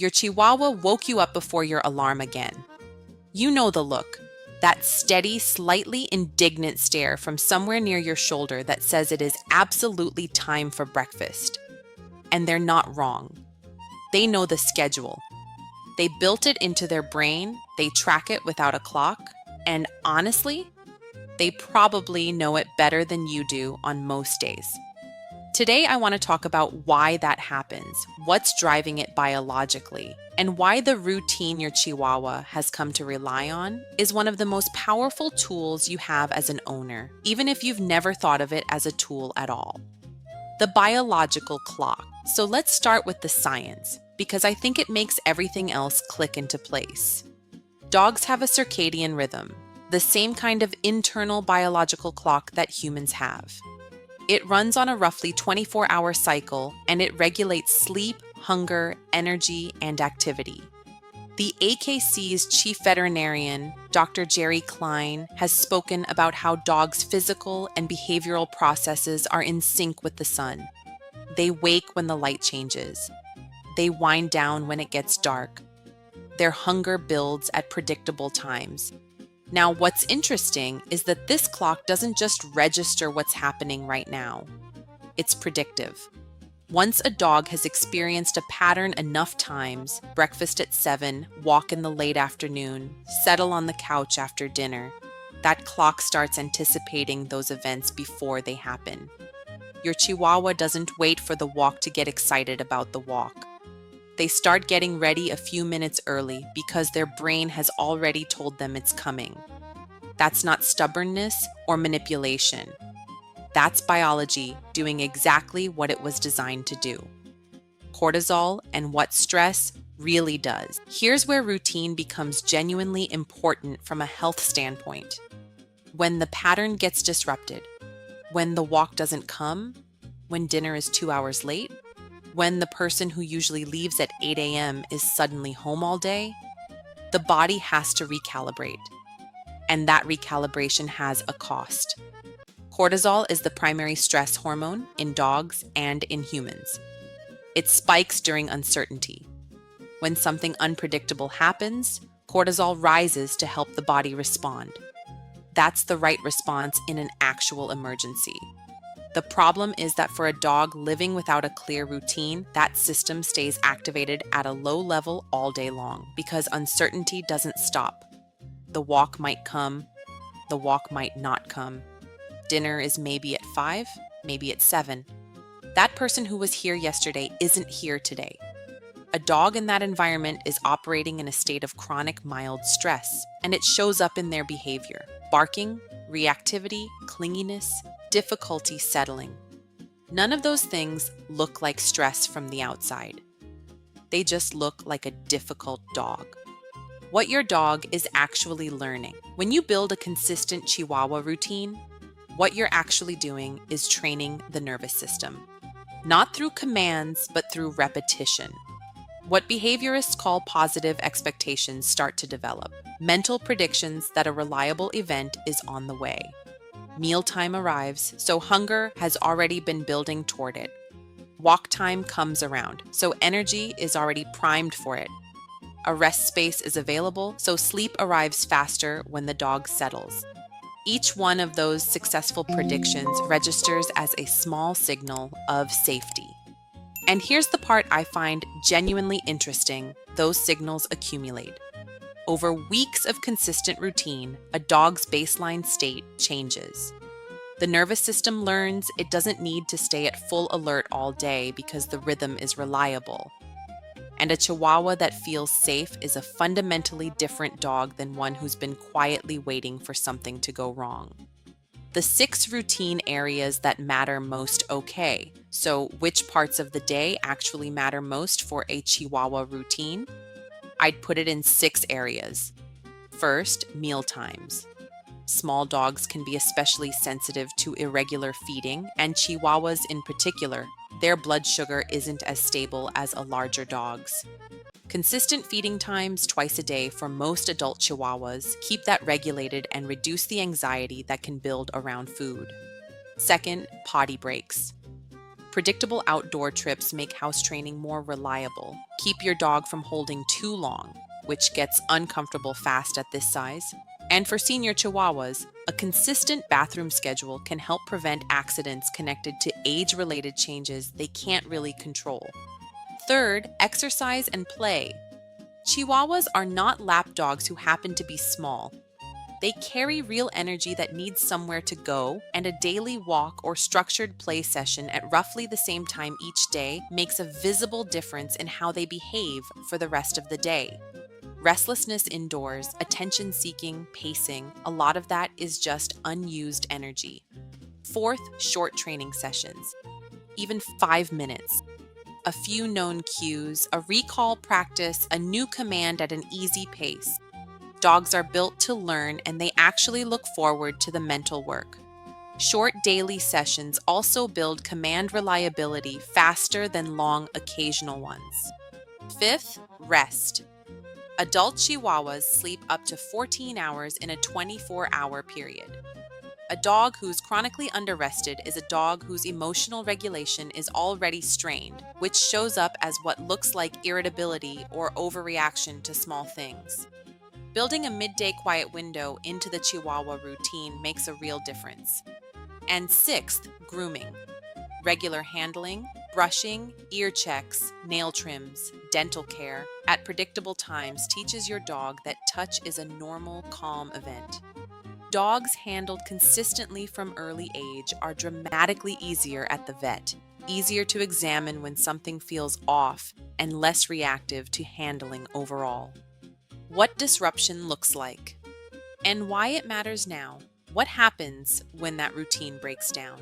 Your Chihuahua woke you up before your alarm again. You know the look, that steady, slightly indignant stare from somewhere near your shoulder that says it is absolutely time for breakfast. And they're not wrong. They know the schedule. They built it into their brain, they track it without a clock, and honestly, they probably know it better than you do on most days. Today, I want to talk about why that happens, what's driving it biologically, and why the routine your Chihuahua has come to rely on is one of the most powerful tools you have as an owner, even if you've never thought of it as a tool at all. The biological clock. So let's start with the science, because I think it makes everything else click into place. Dogs have a circadian rhythm, the same kind of internal biological clock that humans have. It runs on a roughly 24-hour cycle, and it regulates sleep, hunger, energy, and activity. The AKC's chief veterinarian, Dr. Jerry Klein, has spoken about how dogs' physical and behavioral processes are in sync with the sun. They wake when the light changes. They wind down when it gets dark. Their hunger builds at predictable times. Now, what's interesting is that this clock doesn't just register what's happening right now. It's predictive. Once a dog has experienced a pattern enough times, breakfast at 7, walk in the late afternoon, settle on the couch after dinner, that clock starts anticipating those events before they happen. Your Chihuahua doesn't wait for the walk to get excited about the walk. They start getting ready a few minutes early because their brain has already told them it's coming. That's not stubbornness or manipulation. That's biology doing exactly what it was designed to do. Cortisol and what stress really does. Here's where routine becomes genuinely important from a health standpoint. When the pattern gets disrupted, when the walk doesn't come, when dinner is 2 hours late, when the person who usually leaves at 8 a.m. is suddenly home all day, the body has to recalibrate. And that recalibration has a cost. Cortisol is the primary stress hormone in dogs and in humans. It spikes during uncertainty. When something unpredictable happens, cortisol rises to help the body respond. That's the right response in an actual emergency. The problem is that for a dog living without a clear routine, that system stays activated at a low level all day long because uncertainty doesn't stop. The walk might come, the walk might not come. Dinner is maybe at 5, maybe at 7. That person who was here yesterday isn't here today. A dog in that environment is operating in a state of chronic mild stress, and it shows up in their behavior. Barking, reactivity, clinginess, difficulty settling. None of those things look like stress from the outside. They just look like a difficult dog. What your dog is actually learning. When you build a consistent Chihuahua routine, what you're actually doing is training the nervous system. Not through commands, but through repetition. What behaviorists call positive expectations start to develop. Mental predictions that a reliable event is on the way. Mealtime arrives, so hunger has already been building toward it. Walk time comes around, so energy is already primed for it. A rest space is available, so sleep arrives faster when the dog settles. Each one of those successful predictions registers as a small signal of safety. And here's the part I find genuinely interesting: those signals accumulate. Over weeks of consistent routine, a dog's baseline state changes. The nervous system learns it doesn't need to stay at full alert all day because the rhythm is reliable. And a Chihuahua that feels safe is a fundamentally different dog than one who's been quietly waiting for something to go wrong. The 6 routine areas that matter most. Okay, so which parts of the day actually matter most for a Chihuahua routine? I'd put it in 6 areas. First, meal times. Small dogs can be especially sensitive to irregular feeding, and Chihuahuas in particular. Their blood sugar isn't as stable as a larger dog's. Consistent feeding times twice a day for most adult Chihuahuas keep that regulated and reduce the anxiety that can build around food. Second, potty breaks. Predictable outdoor trips make house training more reliable. Keep your dog from holding too long, which gets uncomfortable fast at this size. And for senior Chihuahuas, a consistent bathroom schedule can help prevent accidents connected to age-related changes they can't really control. Third, exercise and play. Chihuahuas are not lap dogs who happen to be small. They carry real energy that needs somewhere to go, and a daily walk or structured play session at roughly the same time each day makes a visible difference in how they behave for the rest of the day. Restlessness indoors, attention-seeking, pacing, a lot of that is just unused energy. Fourth, short training sessions. Even 5 minutes. A few known cues, a recall practice, a new command at an easy pace. Dogs are built to learn, and they actually look forward to the mental work. Short daily sessions also build command reliability faster than long occasional ones. Fifth, rest. Adult Chihuahuas sleep up to 14 hours in a 24-hour period. A dog who's chronically underrested is a dog whose emotional regulation is already strained, which shows up as what looks like irritability or overreaction to small things. Building a midday quiet window into the Chihuahua routine makes a real difference. And sixth, grooming. Regular handling, brushing, ear checks, nail trims, dental care at predictable times teaches your dog that touch is a normal, calm event. Dogs handled consistently from early age are dramatically easier at the vet, easier to examine when something feels off, and less reactive to handling overall. What disruption looks like, and why it matters now. What happens when that routine breaks down?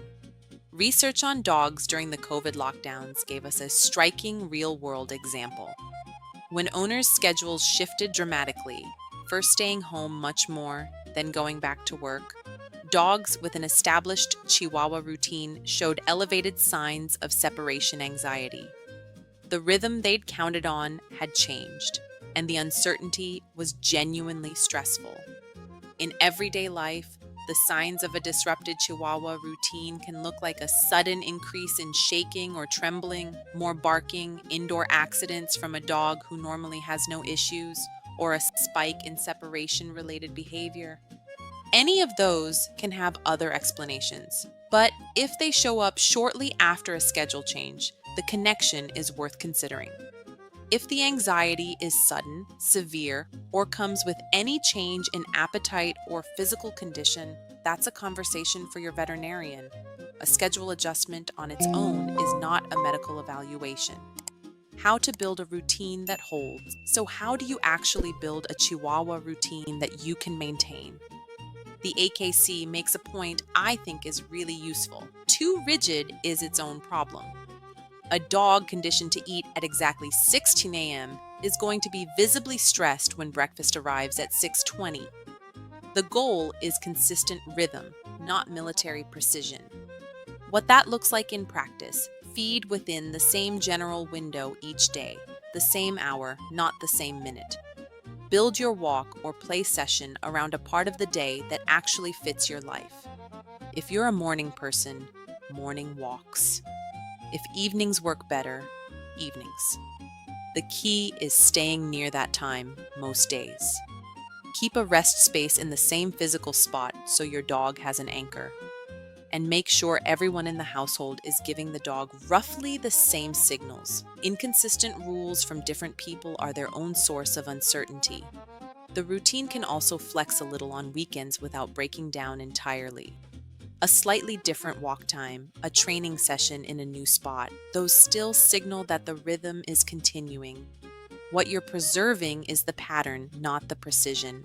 Research on dogs during the COVID lockdowns gave us a striking real-world example. When owners' schedules shifted dramatically, first staying home much more, then going back to work, dogs with an established Chihuahua routine showed elevated signs of separation anxiety. The rhythm they'd counted on had changed, and the uncertainty was genuinely stressful. In everyday life, the signs of a disrupted Chihuahua routine can look like a sudden increase in shaking or trembling, more barking, indoor accidents from a dog who normally has no issues, or a spike in separation-related behavior. Any of those can have other explanations, but if they show up shortly after a schedule change, the connection is worth considering. If the anxiety is sudden, severe, or comes with any change in appetite or physical condition, that's a conversation for your veterinarian. A schedule adjustment on its own is not a medical evaluation. How to build a routine that holds. So how do you actually build a Chihuahua routine that you can maintain? The AKC makes a point I think is really useful. Too rigid is its own problem. A dog conditioned to eat at exactly 6:10 a.m. is going to be visibly stressed when breakfast arrives at 6:20. The goal is consistent rhythm, not military precision. What that looks like in practice: feed within the same general window each day, the same hour, not the same minute. Build your walk or play session around a part of the day that actually fits your life. If you're a morning person, morning walks. If evenings work better, evenings. The key is staying near that time most days. Keep a rest space in the same physical spot so your dog has an anchor. And make sure everyone in the household is giving the dog roughly the same signals. Inconsistent rules from different people are their own source of uncertainty. The routine can also flex a little on weekends without breaking down entirely. A slightly different walk time, a training session in a new spot, those still signal that the rhythm is continuing. What you're preserving is the pattern, not the precision.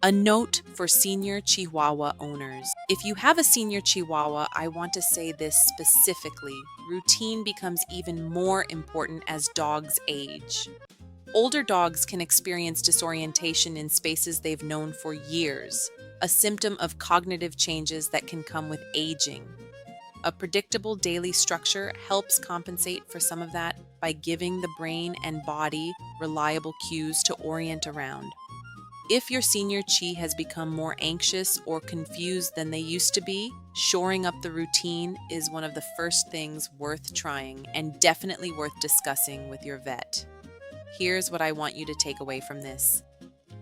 A note for senior Chihuahua owners. If you have a senior Chihuahua, I want to say this specifically. Routine becomes even more important as dogs age. Older dogs can experience disorientation in spaces they've known for years, a symptom of cognitive changes that can come with aging. A predictable daily structure helps compensate for some of that by giving the brain and body reliable cues to orient around. If your senior Chi has become more anxious or confused than they used to be, Shoring up the routine is one of the first things worth trying and definitely worth discussing with your vet. Here's what I want you to take away from this.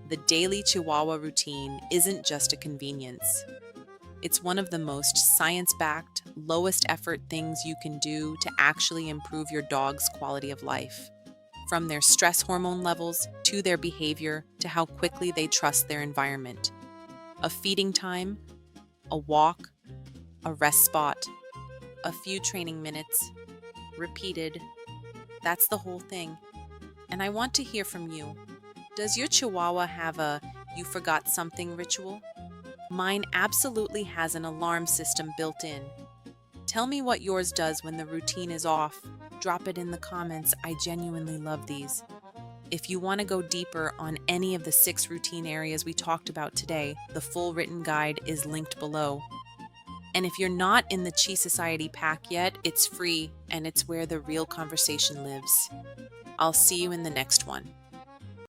The daily Chihuahua routine isn't just a convenience. It's one of the most science-backed, lowest-effort things you can do to actually improve your dog's quality of life. From their stress hormone levels to their behavior to how quickly they trust their environment. A feeding time, a walk, a rest spot, a few training minutes, repeated. That's the whole thing. And I want to hear from you. Does your Chihuahua have a "you forgot something" ritual? Mine absolutely has an alarm system built in. Tell me what yours does when the routine is off. Drop it in the comments. I genuinely love these. If you want to go deeper on any of the 6 routine areas we talked about today, the full written guide is linked below. And if you're not in the Chi Society pack yet, it's free and it's where the real conversation lives. I'll see you in the next one.